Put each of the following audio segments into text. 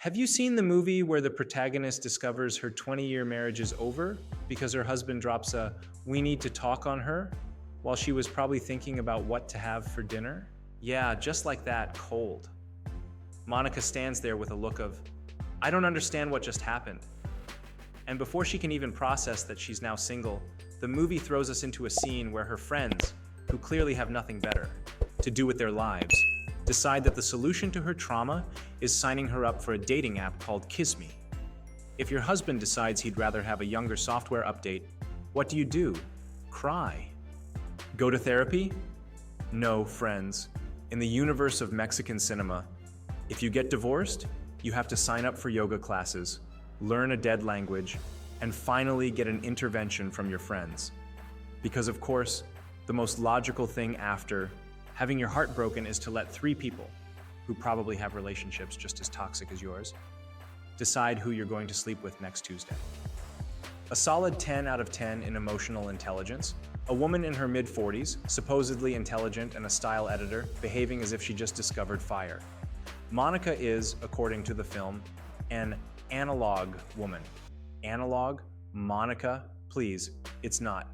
Have you seen the movie where the protagonist discovers her 20-year marriage is over because her husband drops a "we need to talk" on her while she was probably thinking about what to have for dinner? Yeah, just like that, cold. Monica stands there with a look of, I don't understand what just happened. And before she can even process that she's now single, the movie throws us into a scene where her friends, who clearly have nothing better to do with their lives, decide that the solution to her trauma is signing her up for a dating app called Kiss Me. If your husband decides he'd rather have a younger software update, what do? Cry. Go to therapy? No, friends. In the universe of Mexican cinema, if you get divorced, you have to sign up for yoga classes, learn a dead language, and finally get an intervention from your friends. Because of course, the most logical thing after having your heart broken is to let three people, who probably have relationships just as toxic as yours, decide who you're going to sleep with next Tuesday. A solid 10 out of 10 in emotional intelligence, a woman in her mid-40s, supposedly intelligent and a style editor, behaving as if she just discovered fire. Monica is, according to the film, an analog woman. Analog? Monica? Please, it's not.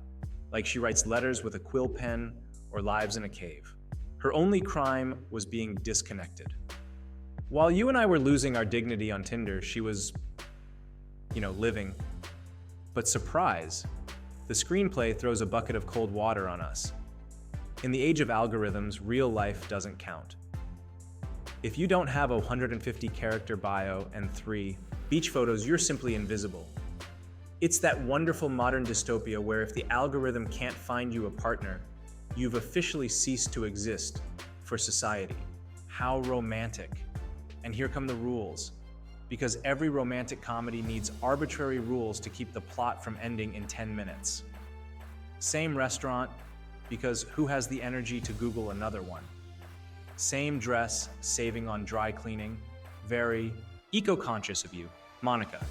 Like she writes letters with a quill pen or lives in a cave. Her only crime was being disconnected. While you and I were losing our dignity on Tinder, she was, living. But surprise, the screenplay throws a bucket of cold water on us. In the age of algorithms, real life doesn't count. If you don't have a 150-character bio and 3 beach photos, you're simply invisible. It's that wonderful modern dystopia where if the algorithm can't find you a partner, you've officially ceased to exist for society. How romantic. And here come the rules. Because every romantic comedy needs arbitrary rules to keep the plot from ending in 10 minutes. Same restaurant, because who has the energy to Google another one? Same dress, saving on dry cleaning. Very eco-conscious of you, Monica.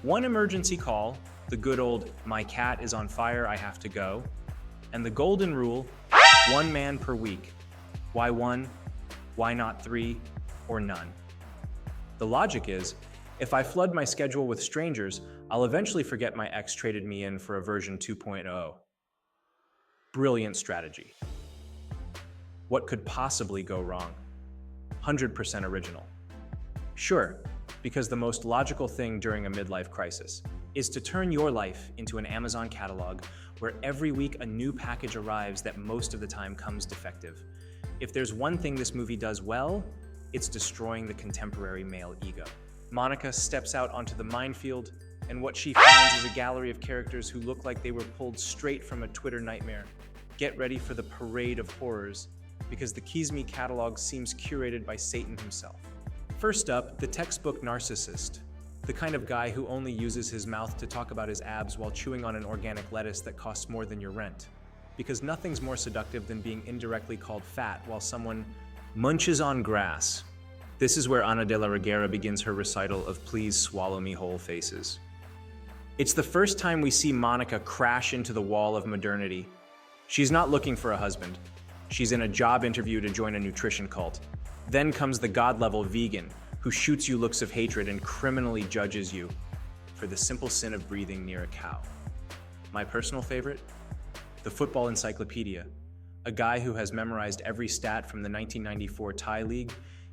One emergency call, the good old "my cat is on fire, I have to go," and the golden rule, 1 man per week. Why 1? Why not 3 or none? The logic is, if I flood my schedule with strangers, I'll eventually forget my ex traded me in for a version 2.0. Brilliant strategy. What could possibly go wrong? 100% original. Sure, because the most logical thing during a midlife crisis is to turn your life into an Amazon catalog where every week a new package arrives that most of the time comes defective. If there's one thing this movie does well, it's destroying the contemporary male ego. Monica steps out onto the minefield, and what she finds is a gallery of characters who look like they were pulled straight from a Twitter nightmare. Get ready for the parade of horrors, because the Kiss Me catalog seems curated by Satan himself. First up, the textbook narcissist. The kind of guy who only uses his mouth to talk about his abs while chewing on an organic lettuce that costs more than your rent. Because nothing's more seductive than being indirectly called fat while someone munches on grass. This is where Ana de la Reguera begins her recital of "Please swallow me whole" faces. It's the first time we see Monica crash into the wall of modernity. She's not looking for a husband. She's in a job interview to join a nutrition cult. Then comes the god-level vegan, who shoots you looks of hatred and criminally judges you for the simple sin of breathing near a cow. My personal favorite? The football encyclopedia, a guy who has memorized every stat from the 1994 Thai League,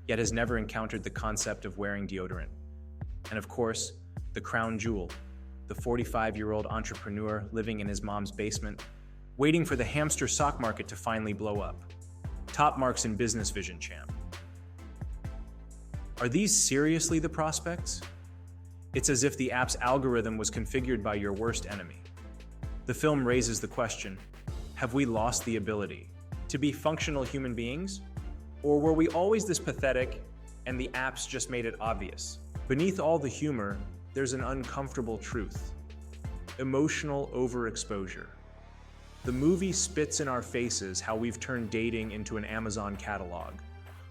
yet has never encountered the concept of wearing deodorant. And of course, the crown jewel, the 45-year-old entrepreneur living in his mom's basement, waiting for the hamster sock market to finally blow up. Top marks in business vision champ. Are these seriously the prospects? It's as if the app's algorithm was configured by your worst enemy. The film raises the question, have we lost the ability to be functional human beings? Or were we always this pathetic and the apps just made it obvious? Beneath all the humor, there's an uncomfortable truth. Emotional overexposure. The movie spits in our faces how we've turned dating into an Amazon catalog.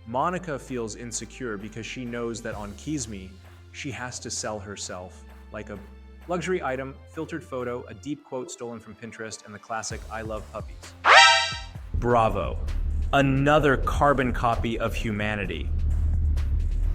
Monica feels insecure because she knows that on Kiss Me, she has to sell herself like a luxury item, filtered photo, a deep quote stolen from Pinterest, and the classic "I love puppies." Bravo. Another carbon copy of humanity.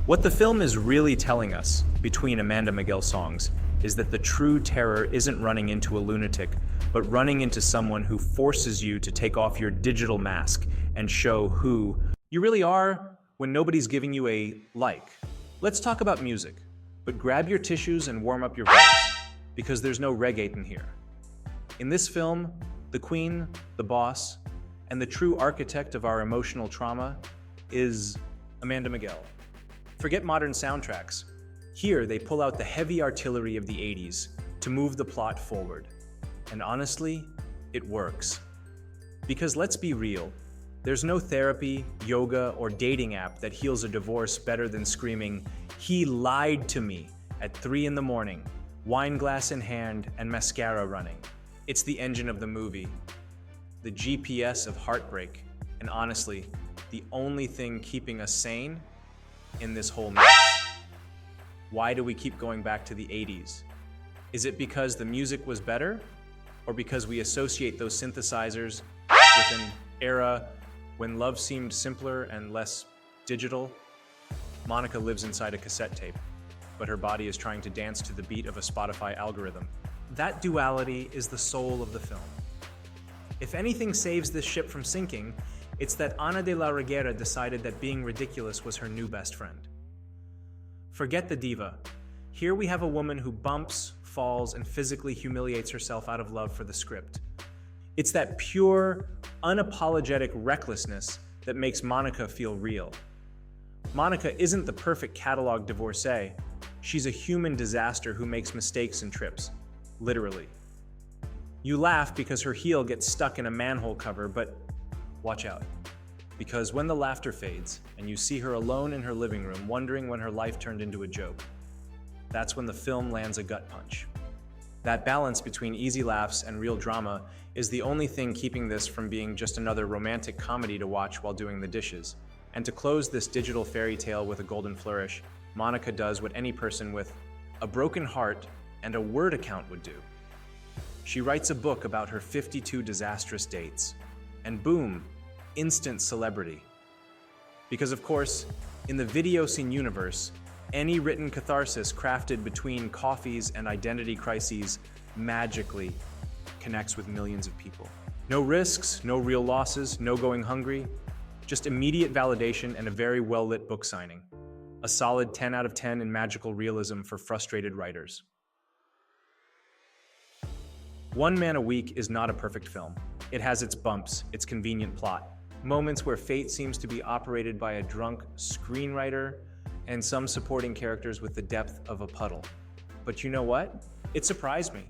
What the film is really telling us, between Amanda Miguel songs, is that the true terror isn't running into a lunatic, but running into someone who forces you to take off your digital mask and show who you really are when nobody's giving you a like. Let's talk about music, but grab your tissues and warm up your voice, because there's no reggaeton here. In this film, the queen, the boss, and the true architect of our emotional trauma is Amanda Miguel. Forget modern soundtracks. Here, they pull out the heavy artillery of the 80s to move the plot forward. And honestly, it works. Because let's be real, there's no therapy, yoga, or dating app that heals a divorce better than screaming, "He lied to me," at 3 in the morning, wine glass in hand and mascara running. It's the engine of the movie, the GPS of heartbreak, and honestly, the only thing keeping us sane in this whole mess. Why do we keep going back to the 80s? Is it because the music was better? Or because we associate those synthesizers with an era when love seemed simpler and less digital? Monica lives inside a cassette tape, but her body is trying to dance to the beat of a Spotify algorithm. That duality is the soul of the film. If anything saves this ship from sinking, it's that Ana de la Reguera decided that being ridiculous was her new best friend. Forget the diva. Here we have a woman who bumps, falls, and physically humiliates herself out of love for the script. It's that pure, unapologetic recklessness that makes Monica feel real. Monica isn't the perfect catalog divorcee. She's a human disaster who makes mistakes and trips, literally. You laugh because her heel gets stuck in a manhole cover, but watch out. Because when the laughter fades and you see her alone in her living room wondering when her life turned into a joke, that's when the film lands a gut punch. That balance between easy laughs and real drama is the only thing keeping this from being just another romantic comedy to watch while doing the dishes. And to close this digital fairy tale with a golden flourish, Monica does what any person with a broken heart and a word account would do. She writes a book about her 52 disastrous dates, and boom, instant celebrity. Because of course, in the video scene universe, any written catharsis crafted between coffees and identity crises magically connects with millions of people. No risks, no real losses, no going hungry, just immediate validation and a very well-lit book signing. A solid 10 out of 10 in magical realism for frustrated writers. One Man a Week is not a perfect film. It has its bumps, its convenient plot, moments where fate seems to be operated by a drunk screenwriter, and some supporting characters with the depth of a puddle. But you know what? It surprised me,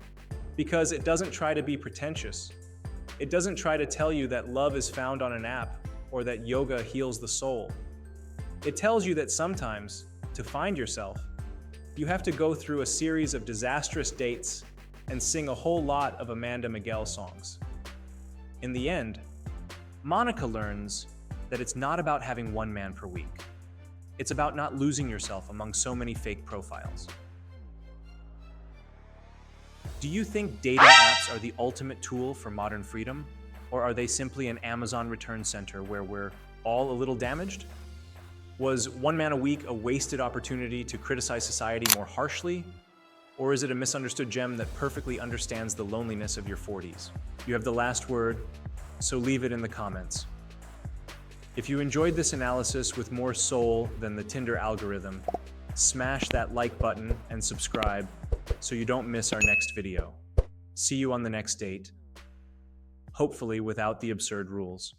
because it doesn't try to be pretentious. It doesn't try to tell you that love is found on an app or that yoga heals the soul. It tells you that sometimes, to find yourself, you have to go through a series of disastrous dates and sing a whole lot of Amanda Miguel songs. In the end, Monica learns that it's not about having one man per week. It's about not losing yourself among so many fake profiles. Do you think dating apps are the ultimate tool for modern freedom? Or are they simply an Amazon return center where we're all a little damaged? Was One Man a Week a wasted opportunity to criticize society more harshly? Or is it a misunderstood gem that perfectly understands the loneliness of your 40s? You have the last word, so leave it in the comments. If you enjoyed this analysis with more soul than the Tinder algorithm, smash that like button and subscribe so you don't miss our next video. See you on the next date, hopefully without the absurd rules.